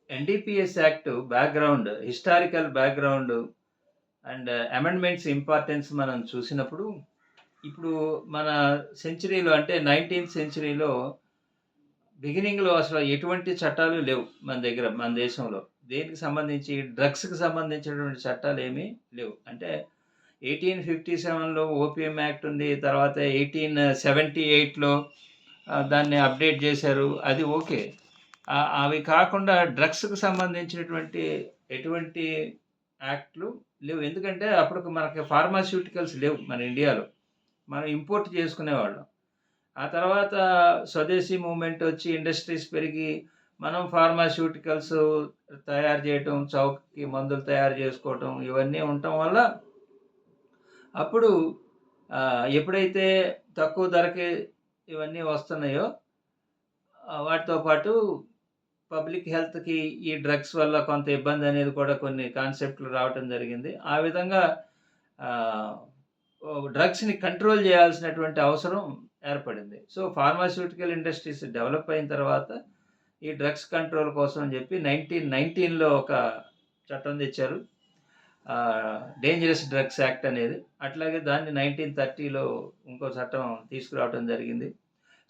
NDPS act background, historical background and amendments importance మనం చూసినప్పుడు, ఇప్పుడు మన సెంచరీలో అంటే 19థ్ సెంచరీలో బిగినింగ్‌లో అసలు ఎటువంటి చట్టాలు లేవు మన దగ్గర, మన దేశంలో. దేనికి సంబంధించి డ్రగ్స్‌కి సంబంధించినటువంటి చట్టాలేమీ లేవు. అంటే 1857లో ఓపీఎం యాక్ట్ ఉంది. తర్వాత 1878లో దాన్ని అప్డేట్ చేశారు. అది ఓకే. అవి కాకుండా డ్రగ్స్‌కి సంబంధించినటువంటి ఎటువంటి యాక్ట్‌లు లేవు. ఎందుకంటే అప్పటికి మనకి ఫార్మాస్యూటికల్స్ లేవు మన ఇండియాలో. మనం ఇంపోర్ట్ చేసుకునేవాళ్ళం. ఆ తర్వాత స్వదేశీ మూవ్‌మెంట్ వచ్చి ఇండస్ట్రీస్ పెరిగి మనం ఫార్మాస్యూటికల్స్ తయారు చేయటం, చౌకకి మందులు తయారు చేసుకోవటం ఇవన్నీ ఉండటం వల్ల అప్పుడు ఎప్పుడైతే తక్కువ ధరకి ఇవన్నీ వస్తున్నాయో వాటితో పాటు పబ్లిక్ హెల్త్‌కి ఈ డ్రగ్స్ వల్ల కొంత ఇబ్బంది అనేది కూడా కొన్ని కాన్సెప్ట్‌లు రావటం జరిగింది. ఆ విధంగా ఆహ్, డ్రగ్స్‌ని కంట్రోల్ చేయాల్సినటువంటి అవసరం ఏర్పడింది. సో, ఫార్మాస్యూటికల్ ఇండస్ట్రీస్ డెవలప్ అయిన తర్వాత ఈ డ్రగ్స్ కంట్రోల్ కోసం అని చెప్పి 1919లో ఒక చట్టం తెచ్చారు. డేంజరస్ డ్రగ్స్ యాక్ట్ అనేది. అట్లాగే దాన్ని 1930లో ఇంకో చట్టం తీసుకురావటం జరిగింది.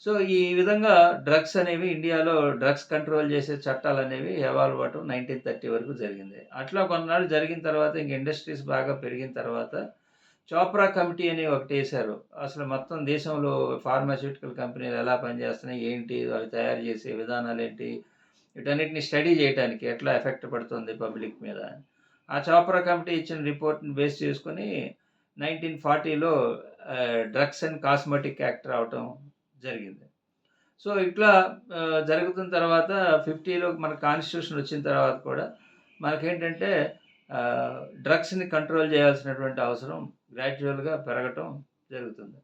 సో, ఈ విధంగా డ్రగ్స్ అనేవి ఇండియాలో డ్రగ్స్ కంట్రోల్ చేసే చట్టాలనేవి ఎవాల్వ్ అవ్వటం 1930 వరకు జరిగింది. అట్లా కొన్నాళ్ళు జరిగిన తర్వాత ఇంక ఇండస్ట్రీస్ బాగా పెరిగిన తర్వాత చోప్రా కమిటీ అని ఒకటేశారు. అసలు మొత్తం దేశంలో ఫార్మాస్యూటికల్ కంపెనీలు ఎలా పనిచేస్తున్నాయి, ఏంటి, అవి తయారు చేసే విధానాలేంటి, వీటన్నిటిని స్టడీ చేయటానికి ఎట్లా ఎఫెక్ట్ పడుతుంది పబ్లిక్ మీద. ఆ చోప్రా కమిటీ ఇచ్చిన రిపోర్ట్‌ని బేస్ చేసుకొని 1940లో డ్రగ్స్ అండ్ కాస్మెటిక్ యాక్ట్ రావటం జరిగింది. సో, ఇట్లా జరుగుతున్న తర్వాత 50లో మన కాన్స్టిట్యూషన్ వచ్చిన తర్వాత కూడా మనకేంటంటే డ్రగ్స్‌ని కంట్రోల్ చేయాల్సినటువంటి అవసరం గ్రాడ్యువల్‌గా పెరగటం జరుగుతుంది.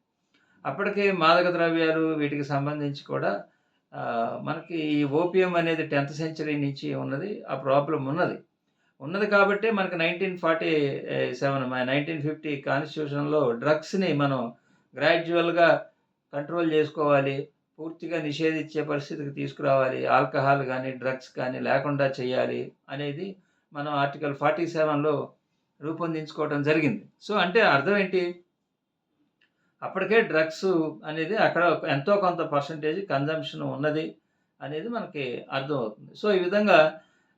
అప్పటికే మాదక ద్రవ్యాలు వీటికి సంబంధించి కూడా మనకి ఈ ఓపీఎం అనేది 10థ్ సెంచరీ నుంచి ఉన్నది. ఆ ప్రాబ్లమ్ ఉన్నది. ఉన్నది కాబట్టే మనకి 1950 కాన్స్టిట్యూషన్‌లో డ్రగ్స్‌ని మనం గ్రాడ్యువల్‌గా కంట్రోల్ చేసుకోవాలి. పూర్తిగా నిషేధించే పరిస్థితికి తీసుకురావాలి. ఆల్కహాల్ గానీ, డ్రగ్స్ కానీ లేకుండా చేయాలి అనేది మనం ఆర్టికల్ 47లో రూపొందించుకోవటం జరిగింది. సో, అంటే అర్థం ఏంటి? అప్పటికే డ్రగ్స్ అనేది అక్కడ ఎంతో కొంత పర్సెంటేజ్ కన్జంప్షన్ ఉన్నది అనేది మనకి అర్థమవుతుంది. సో, ఈ విధంగా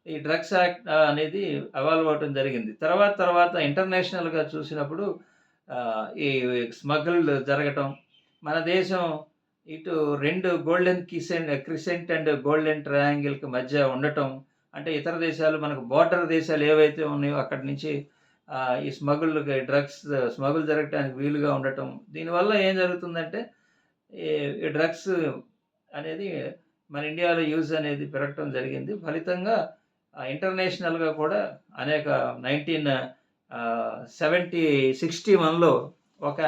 ఈ డ్రగ్స్ యాక్ట్ అనేది ఎవాల్వ్ అవ్వటం జరిగింది. తర్వాత ఇంటర్నేషనల్‌గా చూసినప్పుడు ఈ స్మగుల్డ్ జరగటం, మన దేశం ఇటు 2 గోల్డెన్ క్రిసెంట్ అండ్ గోల్డెన్ ట్రయాంగిల్‌కి మధ్య ఉండటం. అంటే ఇతర దేశాలు మనకు బోర్డర్ దేశాలు ఏవైతే ఉన్నాయో అక్కడి నుంచి ఈ డ్రగ్స్ స్మగుల్ జరగటానికి వీలుగా ఉండటం. దీనివల్ల ఏం జరుగుతుందంటే ఈ ఈ డ్రగ్స్ అనేది మన ఇండియాలో యూజ్ అనేది పెరగటం జరిగింది. ఫలితంగా ఇంటర్నేషనల్‌గా కూడా అనేక 61లో ఒక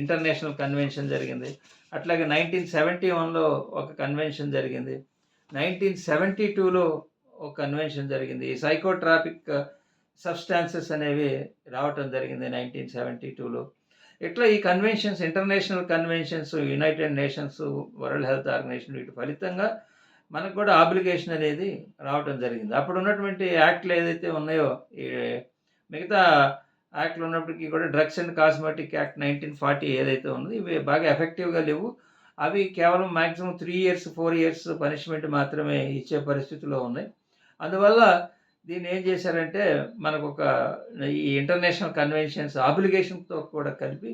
ఇంటర్నేషనల్ కన్వెన్షన్ జరిగింది. అట్లాగే 1971లో ఒక కన్వెన్షన్ జరిగింది. 1972లో ఒక కన్వెన్షన్ జరిగింది. ఈ సైకోట్రాపిక్ సబ్స్టాన్సెస్ అనేవి రావటం జరిగింది 1972లో. ఇట్లా ఈ conventions, international conventions, United Nations, World Health Organization వీటి ఫలితంగా మనకు కూడా ఆబ్లిగేషన్ అనేది రావటం జరిగింది. అప్పుడు ఉన్నటువంటి యాక్ట్‌లు ఏదైతే ఉన్నాయో, ఈ మిగతా యాక్ట్‌లు ఉన్నప్పటికీ కూడా డ్రగ్స్ అండ్ కాస్మెటిక్ యాక్ట్ 1940 ఏదైతే ఉందో ఇవి బాగా ఎఫెక్టివ్‌గా లేవు. అవి కేవలం మాక్సిమం 3 ఇయర్స్, 4 ఇయర్స్ పనిష్మెంట్ మాత్రమే ఇచ్చే పరిస్థితిలో ఉన్నాయి. అందువల్ల దీన్ని ఏం చేశారంటే మనకొక ఈ ఇంటర్నేషనల్ కన్వెన్షన్స్ ఆబ్లిగేషన్‌తో కూడా కలిపి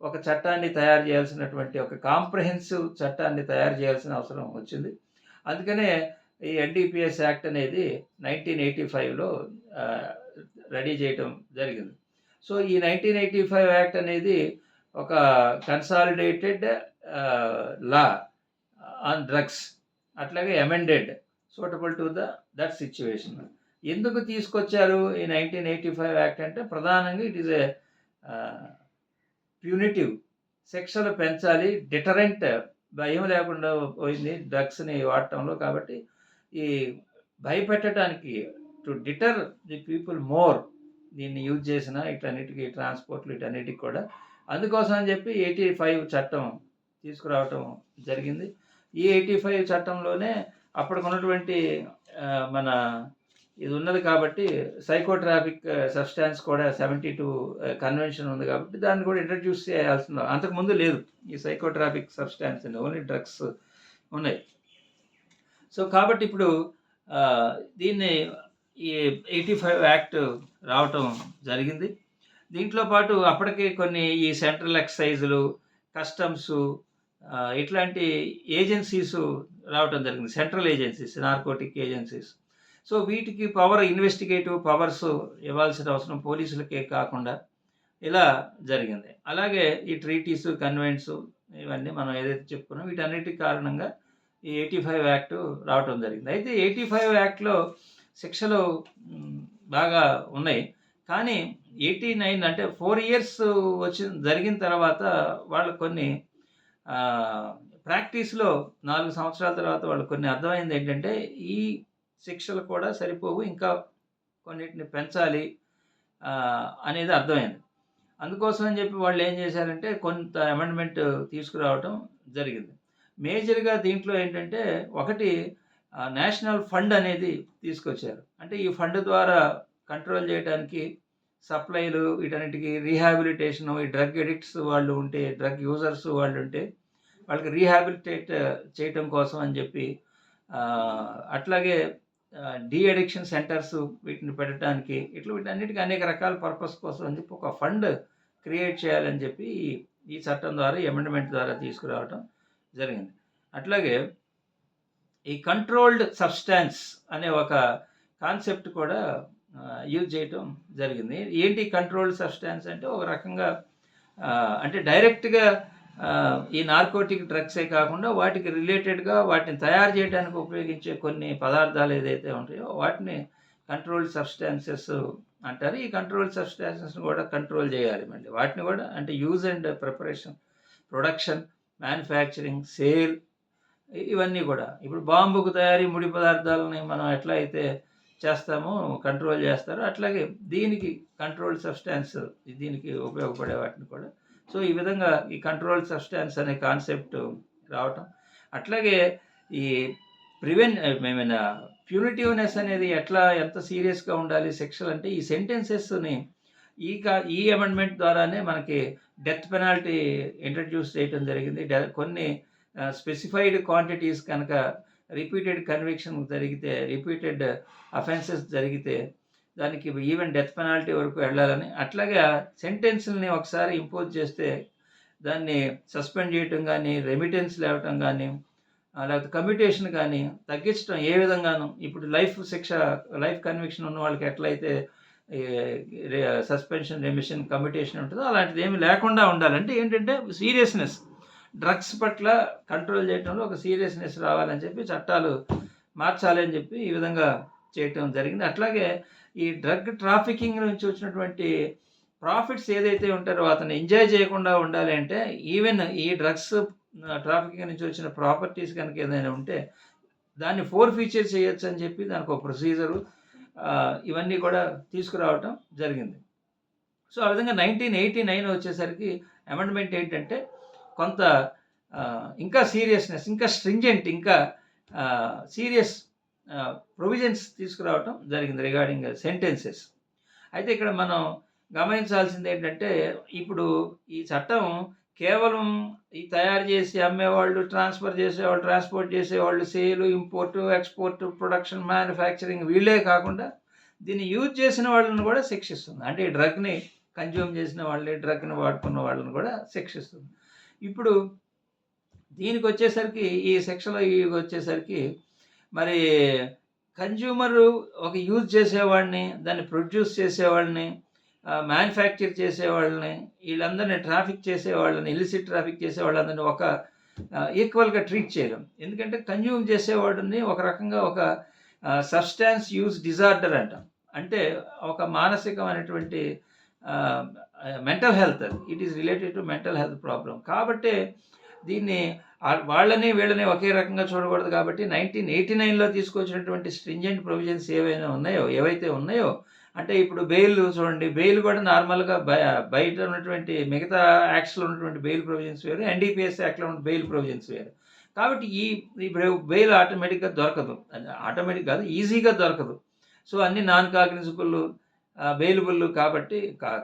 ఒక చట్టాన్ని తయారు చేయాల్సినటువంటి ఒక కాంప్రహెన్సివ్ చట్టాన్ని తయారు చేయాల్సిన అవసరం వచ్చింది. అందుకనే ఈ ఎన్‌డీపీఎస్ యాక్ట్ అనేది 1985లో రెడీ చేయటం జరిగింది. సో, ఈ 1985 యాక్ట్ అనేది ఒక కన్సాలిడేటెడ్ లా ఆన్ డ్రగ్స్, అట్లాగే amended suitable to that situation. ఎందుకు తీసుకొచ్చారు ఈ 1985 యాక్ట్ అంటే ప్రధానంగా ఇట్ ఈస్ ప్యూనిటివ్. శిక్షలు పెంచాలి, డిటరెంట్, భయం లేకుండా పోయింది డ్రగ్స్‌ని వాడటంలో. కాబట్టి ఈ భయపెట్టడానికి, to deter the people more, దీన్ని యూజ్ చేసిన వీటన్నిటికి, ట్రాన్స్‌పోర్ట్‌లు వీటన్నిటికి కూడా. అందుకోసం అని చెప్పి 85 చట్టం తీసుకురావటం జరిగింది. ఈ 85 చట్టంలోనే అప్పటికున్నటువంటి మన ఇది ఉన్నది కాబట్టి సైకోట్రాపిక్ సబ్స్టాన్స్ కూడా 72 కన్వెన్షన్ ఉంది కాబట్టి దాన్ని కూడా ఇంట్రడ్యూస్ చేయాల్సింది. అంతకుముందు లేదు ఈ సైకోట్రాపిక్ సబ్స్టాన్స్ అని, ఓన్లీ డ్రగ్స్ ఉన్నాయి. సో కాబట్టి ఇప్పుడు దీన్ని ఈ 85 యాక్ట్ రావటం జరిగింది. దీంట్లో పాటు అప్పటికే కొన్ని ఈ సెంట్రల్ ఎక్సైజులు, కస్టమ్స్ ఇట్లాంటి ఏజెన్సీస్ రావటం జరిగింది. Central agencies, narcotic agencies. So వీటికి ఇన్వెస్టిగేటివ్ పవర్స్ ఇవ్వాల్సిన అవసరం పోలీసులకే కాకుండా ఇలా జరిగింది. అలాగే ఈ ట్రీటీస్, కన్వెంట్స్ ఇవన్నీ మనం ఏదైతే చెప్పుకున్నాం వీటన్నిటి కారణంగా ఈ 85 యాక్ట్ రావటం జరిగింది. అయితే 85 యాక్ట్లో శిక్షలు బాగా ఉన్నాయి. కానీ 89 అంటే 4 ఇయర్స్ జరిగిన తర్వాత వాళ్ళు కొన్ని ప్రాక్టీస్లో 4 సంవత్సరాల తర్వాత వాళ్ళు కొన్ని అర్థమైంది ఏంటంటే ఈ శిక్షలు కూడా సరిపోవు, ఇంకా కొన్నిటిని పెంచాలి అనేది అర్థమైంది. అందుకోసం అని చెప్పి వాళ్ళు ఏం చేశారంటే కొంత అమెండ్మెంట్ తీసుకురావటం జరిగింది. మేజర్గా దీంట్లో ఏంటంటే ఒకటి నేషనల్ ఫండ్ అనేది తీసుకొచ్చారు. అంటే ఈ ఫండ్ ద్వారా కంట్రోల్ చేయడానికి సప్లైలు వీటన్నిటికీ రీహాబిలిటేషన్, ఈ డ్రగ్ ఎడిక్ట్స్ వాళ్ళు ఉంటే, డ్రగ్ యూజర్స్ వాళ్ళు ఉంటే వాళ్ళకి రీహాబిలిటేట్ చేయటం కోసం అని చెప్పి, అట్లాగే డీ అడిక్షన్ సెంటర్స్ వీటిని పెట్టడానికి, వీటన్నిటికీ అనేక రకాల పర్పస్ కోసం అని చెప్పి ఒక ఫండ్ క్రియేట్ చేయాలని చెప్పి ఈ చట్టం ద్వారా, అమెండ్మెంట్ ద్వారా తీసుకురావటం జరిగింది. అట్లాగే ఈ కంట్రోల్డ్ సబ్స్టాన్స్ అనే ఒక కాన్సెప్ట్ కూడా యూజ్ చేయటం జరిగింది. ఏంటి కంట్రోల్డ్ సబ్స్టాన్స్ అంటే ఒక రకంగా అంటే డైరెక్ట్గా ఈ నార్కోటిక్ డ్రగ్సే కాకుండా వాటికి రిలేటెడ్గా వాటిని తయారు చేయడానికి ఉపయోగించే కొన్ని పదార్థాలు ఏదైతే ఉంటాయో వాటిని కంట్రోల్డ్ సబ్స్టాన్సెస్ అంటారు. ఈ కంట్రోల్డ్ సబ్స్టాన్సెస్ని కూడా కంట్రోల్ చేయాలి. మళ్ళీ వాటిని కూడా అంటే use and preparation, production, manufacturing, sale ఇవన్నీ కూడా. ఇప్పుడు బాంబుకు తయారీ ముడి పదార్థాలని మనం ఎట్లా అయితే చేస్తామో కంట్రోల్ చేస్తారో అట్లాగే దీనికి కంట్రోల్డ్ సబ్స్టాన్స్, దీనికి ఉపయోగపడే వాటిని కూడా. సో ఈ విధంగా ఈ కంట్రోల్డ్ సబ్స్టాన్స్ అనే కాన్సెప్ట్ రావటం, అట్లాగే ఈ ప్యూనిటివ్నెస్ అనేది ఎంత సీరియస్గా ఉండాలి శిక్షలు అంటే ఈ సెంటెన్సెస్ని ఈ అమెండ్మెంట్ ద్వారానే మనకి డెత్ పెనాల్టీ ఇంట్రడ్యూస్ చేయడం జరిగింది. కొన్ని స్పెసిఫైడ్ క్వాంటిటీస్ కనుక రిపీటెడ్ కన్విక్షన్ జరిగితే, రిపీటెడ్ అఫెన్సెస్ జరిగితే దానికి ఈవెన్ డెత్ పెనాల్టీ వరకు వెళ్ళాలని, అట్లాగే సెంటెన్స్ని ఒకసారి ఇంపోజ్ చేస్తే దాన్ని సస్పెండ్ చేయటం కానీ, రెమిటెన్స్ లేవటం కానీ, లేకపోతే కమ్యూటేషన్ కానీ తగ్గించడం ఏ విధంగానూ. ఇప్పుడు లైఫ్ కన్విక్షన్ ఉన్న వాళ్ళకి ఎట్లయితే సస్పెన్షన్, రెమిషన్, కమ్యూటేషన్ ఉంటుందో అలాంటిది ఏమి లేకుండా ఉండాలంటే ఏంటంటే సీరియస్నెస్, డ్రగ్స్ పట్ల కంట్రోల్ చేయడంలో ఒక సీరియస్నెస్ రావాలని చెప్పి చట్టాలు మార్చాలి అని చెప్పి ఈ విధంగా చేయటం జరిగింది. అట్లాగే ఈ డ్రగ్ ట్రాఫికింగ్ నుంచి వచ్చినటువంటి ప్రాఫిట్స్ ఏదైతే ఉంటారో అతను ఎంజాయ్ చేయకుండా ఉండాలి అంటే ఈవెన్ ఈ డ్రగ్స్ ట్రాఫికింగ్ నుంచి వచ్చిన ప్రాపర్టీస్ కనుక ఏదైనా ఉంటే దాన్ని ఫీచర్ చేయొచ్చు అని చెప్పి దానికి ఒక ప్రొసీజరు ఇవన్నీ కూడా తీసుకురావటం జరిగింది. సో ఆ విధంగా 1989 వచ్చేసరికి అమెండ్మెంట్ ఏంటంటే కొంత ఇంకా సీరియస్నెస్, ఇంకా స్ట్రింజెంట్, ఇంకా సీరియస్ ప్రొవిజన్స్ తీసుకురావటం జరిగింది రిగార్డింగ్ సెంటెన్సెస్. అయితే ఇక్కడ మనం గమనించాల్సింది ఏంటంటే ఇప్పుడు ఈ చట్టం కేవలం ఈ తయారు చేసి అమ్మేవాళ్ళు, ట్రాన్స్పోర్ట్ చేసేవాళ్ళు, సేలు, ఇంపోర్టు, ఎక్స్పోర్టు, ప్రొడక్షన్, మ్యానుఫ్యాక్చరింగ్ వీళ్ళే కాకుండా దీన్ని యూజ్ చేసిన వాళ్ళని కూడా శిక్షిస్తుంది. అంటే ఈ డ్రగ్ని కన్జ్యూమ్ చేసిన వాళ్ళని, డ్రగ్ని వాడుకున్న వాళ్ళని కూడా శిక్షిస్తుంది. ఇప్పుడు దీనికి వచ్చేసరికి ఈ శిక్షలు వచ్చేసరికి మరి కన్జ్యూమరు ఒక యూజ్ చేసేవాడిని, దాన్ని ప్రొడ్యూస్ చేసేవాళ్ళని, మ్యానుఫ్యాక్చర్ చేసేవాళ్ళని, వీళ్ళందరినీ ట్రాఫిక్ చేసేవాళ్ళని, ఇలిసిట్ ట్రాఫిక్ చేసేవాళ్ళందరినీ ఒక ఈక్వల్గా ట్రీట్ చేయడం. ఎందుకంటే కన్జ్యూమ్ చేసేవాడిని ఒక రకంగా ఒక సబ్స్టాన్స్ యూజ్ డిజార్డర్ అంటాం. అంటే ఒక మానసికమైనటువంటి mental health, it is related to mental health problem. కాబట్టి దీన్ని వాళ్ళని వీళ్ళని ఒకే రకంగా చూడకూడదు. కాబట్టి 1989లో తీసుకొచ్చినటువంటి స్ట్రింజెంట్ ప్రొవిజన్స్ ఏవైతే ఉన్నాయో అంటే ఇప్పుడు బెయిల్ చూడండి, బెయిల్ కూడా నార్మల్గా బయట ఉన్నటువంటి మిగతా యాక్ట్స్లో ఉన్నటువంటి బెయిల్ ప్రొవిజన్స్ వేరు, ఎన్డీపీఎస్ యాక్ట్లో ఉన్న బెయిల్ ప్రొవిజన్స్ వేరు. కాబట్టి ఈ ఈ బెయిల్ ఆటోమేటిక్గా దొరకదు, ఆటోమేటిక్ కాదు, ఈజీగా దొరకదు. సో అన్ని నాన్ కాగ్నిజబుల్ బెయిలబుల్ కాబట్టి,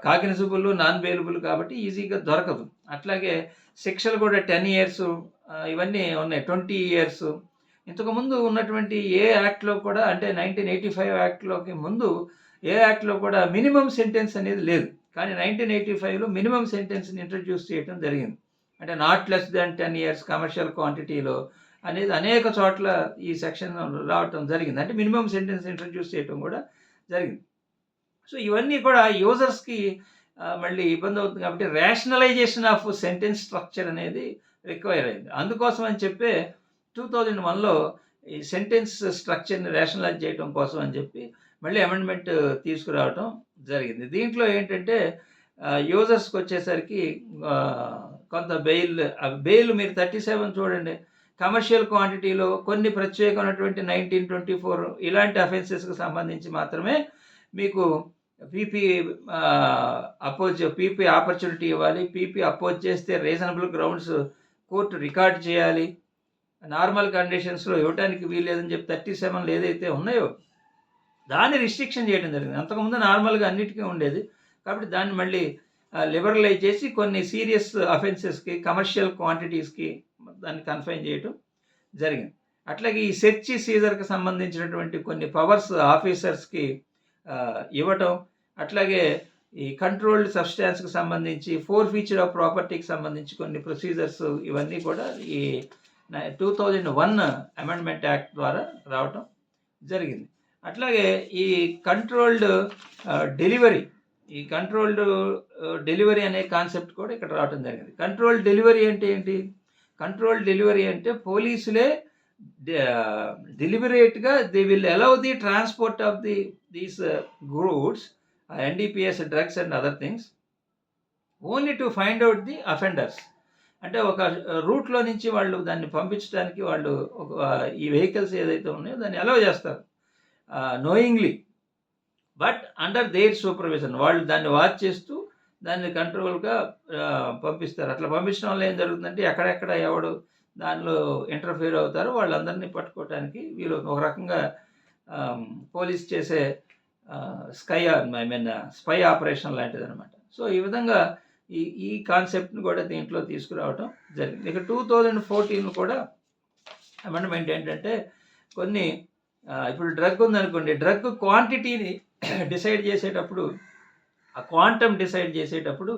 కాగ్నిజబుల్ నాన్ బెయిలబుల్ కాబట్టి ఈజీగా దొరకదు. అట్లాగే శిక్షలు కూడా 10 ఇయర్స్ ఇవన్నీ ఉన్నాయి, 20 ఇయర్స్. ఇంతకుముందు ఉన్నటువంటి ఏ యాక్ట్లో కూడా, అంటే 1985 యాక్ట్లోకి ముందు ఏ యాక్ట్లో కూడా మినిమం సెంటెన్స్ అనేది లేదు. కానీ 1985లో మినిమం సెంటెన్స్ని ఇంట్రడ్యూస్ చేయడం జరిగింది. అంటే not less than 10 years commercial క్వాంటిటీలో అనేది అనేక చోట్ల ఈ సెక్షన్ రావటం జరిగింది. అంటే మినిమం సెంటెన్స్ ఇంట్రడ్యూస్ చేయడం కూడా జరిగింది. సో ఇవన్నీ కూడా యూజర్స్కి మళ్ళీ ఇబ్బంది అవుతుంది కాబట్టి రేషనలైజేషన్ ఆఫ్ సెంటెన్స్ స్ట్రక్చర్ అనేది రిక్వైర్ అయింది. అందుకోసం అని చెప్పి 2001లో ఈ సెంటెన్స్ స్ట్రక్చర్ని రేషనలైజ్ చేయడం కోసం అని చెప్పి మళ్ళీ అమెండ్మెంట్ తీసుకురావటం జరిగింది. దీంట్లో ఏంటంటే యూజర్స్కి వచ్చేసరికి కొంత బెయిల్ మీరు 37 చూడండి, కమర్షియల్ క్వాంటిటీలో కొన్ని ప్రత్యేకమైనటువంటి 1924 ఇలాంటి అఫెన్సెస్కి సంబంధించి మాత్రమే మీకు పీపీ ఆపర్చునిటీ ఇవ్వాలి. పీపీ అపోజ్ చేస్తే రీజనబుల్ గ్రౌండ్స్ కోర్టు రికార్డ్ చేయాలి. నార్మల్ కండిషన్స్లో ఇవ్వడానికి వీల్లేదని చెప్పి 37 ఏదైతే ఉన్నాయో దాన్ని రిస్ట్రిక్షన్ చేయడం జరిగింది. అంతకుముందు నార్మల్గా అన్నిటికీ ఉండేది కాబట్టి దాన్ని మళ్ళీ లిబరలైజ్ చేసి కొన్ని సీరియస్ అఫెన్సెస్కి, కమర్షియల్ క్వాంటిటీస్కి దాన్ని కన్ఫైన్ చేయడం జరిగింది. అట్లాగే ఈ సెర్చ్ సీజర్కి సంబంధించినటువంటి కొన్ని పవర్స్ ఆఫీసర్స్కి ఇవ్వటం, అట్లాగే ఈ కంట్రోల్డ్ సబ్స్టాన్స్కి సంబంధించి ఫోర్ఫీచర్ ఆఫ్ ప్రాపర్టీకి సంబంధించి కొన్ని ప్రొసీజర్స్ ఇవన్నీ కూడా ఈ 2001 అమెండ్మెంట్ యాక్ట్ ద్వారా రావటం జరిగింది. అట్లాగే ఈ కంట్రోల్డ్ డెలివరీ అనే కాన్సెప్ట్ కూడా ఇక్కడ రావటం జరిగింది. కంట్రోల్డ్ డెలివరీ అంటే ఏంటి? కంట్రోల్డ్ డెలివరీ అంటే పోలీసులే డెలిబరేట్గా they will allow the transport of these goods, NDPS, drugs and other things only to find out the offenders. అంటే ఒక రూట్లో నుంచి వాళ్ళు దాన్ని పంపించడానికి వాళ్ళు ఈ వెహికల్స్ ఏదైతే ఉన్నాయో దాన్ని అలౌ చేస్తారు knowingly, but under their supervision. వాళ్ళు దాన్ని వాచ్ చేస్తూ దాన్ని కంట్రోల్గా పంపిస్తారు. అట్లా పంపించడం వల్ల ఏం జరుగుతుందంటే ఎక్కడెక్కడ ఎవడు దానిలో ఇంటర్ఫియర్ అవుతారో వాళ్ళందరినీ పట్టుకోవడానికి వీళ్ళు ఒక రకంగా పోలీస్ చేసే స్పై ఆపరేషన్ లాంటిది అనమాట. సో ఈ విధంగా ఈ కాన్సెప్ట్ని కూడా దీంట్లో తీసుకురావటం జరిగింది. ఇక 2014 కూడా అమెండ్మెంట్ ఏంటంటే కొన్ని ఇప్పుడు డ్రగ్ ఉందనుకోండి, డ్రగ్ క్వాంటిటీని డిసైడ్ చేసేటప్పుడు, ఆ క్వాంటమ్ డిసైడ్ చేసేటప్పుడు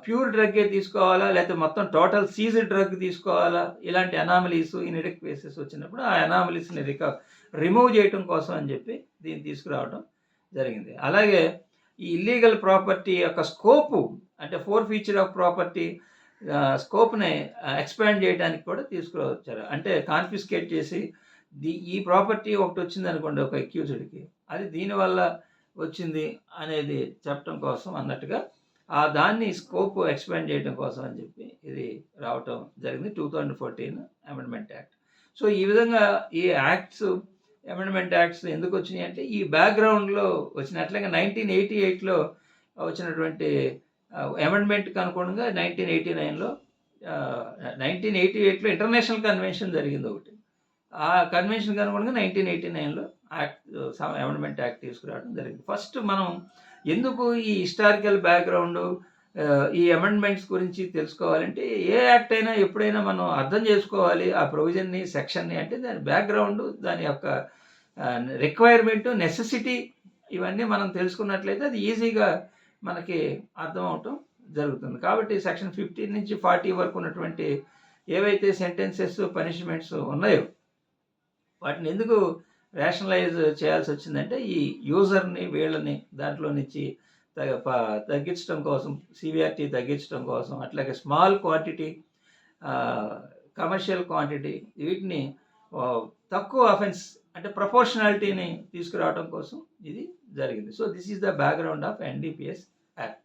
ప్యూర్ డ్రగ్గే తీసుకోవాలా లేకపోతే మొత్తం టోటల్ సీజ్డ్ డ్రగ్ తీసుకోవాలా, ఇలాంటి అనామలీస్, ఇన్ఎడిక్వేసెస్ వచ్చినప్పుడు ఆ అనామలీస్ని రిమూవ్ చేయటం కోసం అని చెప్పి దీన్ని తీసుకురావడం జరిగింది. అలాగే ఈ ఇల్లీగల్ ప్రాపర్టీ యొక్క స్కోపు, అంటే ఫోర్ఫీచర్ ఆఫ్ ప్రాపర్టీ స్కోప్ని ఎక్స్పాండ్ చేయడానికి కూడా తీసుకురావచ్చారు. అంటే కాన్ఫిస్కేట్ చేసి ఈ ప్రాపర్టీ ఒకటి వచ్చింది అనుకోండి ఒక అక్యూజ్డ్కి, అది దీనివల్ల వచ్చింది అనేది చెప్పడం కోసం అన్నట్టుగా దాన్ని స్కోప్ ఎక్స్పాండ్ చేయడం కోసం అని చెప్పి ఇది రావటం జరిగింది 2014 అమెండ్మెంట్ యాక్ట్. సో ఈ విధంగా ఈ అమెండ్మెంట్ యాక్ట్స్ ఎందుకు వచ్చినాయి అంటే ఈ బ్యాక్గ్రౌండ్లో వచ్చినట్లుగా 1988లో వచ్చినటువంటి అమెండ్మెంట్కి అనుగుణంగా 1989లో 1988లో ఇంటర్నేషనల్ కన్వెన్షన్ జరిగింది ఒకటి. ఆ కన్వెన్షన్కి అనుగుణంగా 1989లో అమెండ్మెంట్ యాక్ట్ తీసుకురావడం జరిగింది. ఫస్ట్ మనం ఎందుకు ఈ హిస్టారికల్ బ్యాక్గ్రౌండ్ ఈ అమెండ్మెంట్స్ గురించి తెలుసుకోవాలంటే, ఏ యాక్ట్ అయినా ఎప్పుడైనా మనం అర్థం చేసుకోవాలి ఆ ప్రొవిజన్ని, సెక్షన్ని. అంటే దాని బ్యాక్గ్రౌండ్, దాని యొక్క రిక్వైర్మెంటు, నెసెసిటీ ఇవన్నీ మనం తెలుసుకున్నట్లయితే అది ఈజీగా మనకి అర్థం అవటం జరుగుతుంది. కాబట్టి సెక్షన్ 15 నుంచి 40 వరకు ఉన్నటువంటి ఏవైతే సెంటెన్సెస్, పనిష్మెంట్స్ ఉన్నాయో వాటిని ఎందుకు రేషనలైజ్ చేయాల్సి వచ్చిందంటే ఈ యూజర్ని, వీళ్ళని దాంట్లో నుంచి తగ్గించడం కోసం, సివిఆర్టీ తగ్గించడం కోసం, అట్లాగే స్మాల్ క్వాంటిటీ, కమర్షియల్ క్వాంటిటీ, వీటిని తక్కువ అఫెన్స్ అంటే ప్రపోర్షనాలిటీని తీసుకురావడం కోసం ఇది జరిగింది. So this is the background of NDPS act.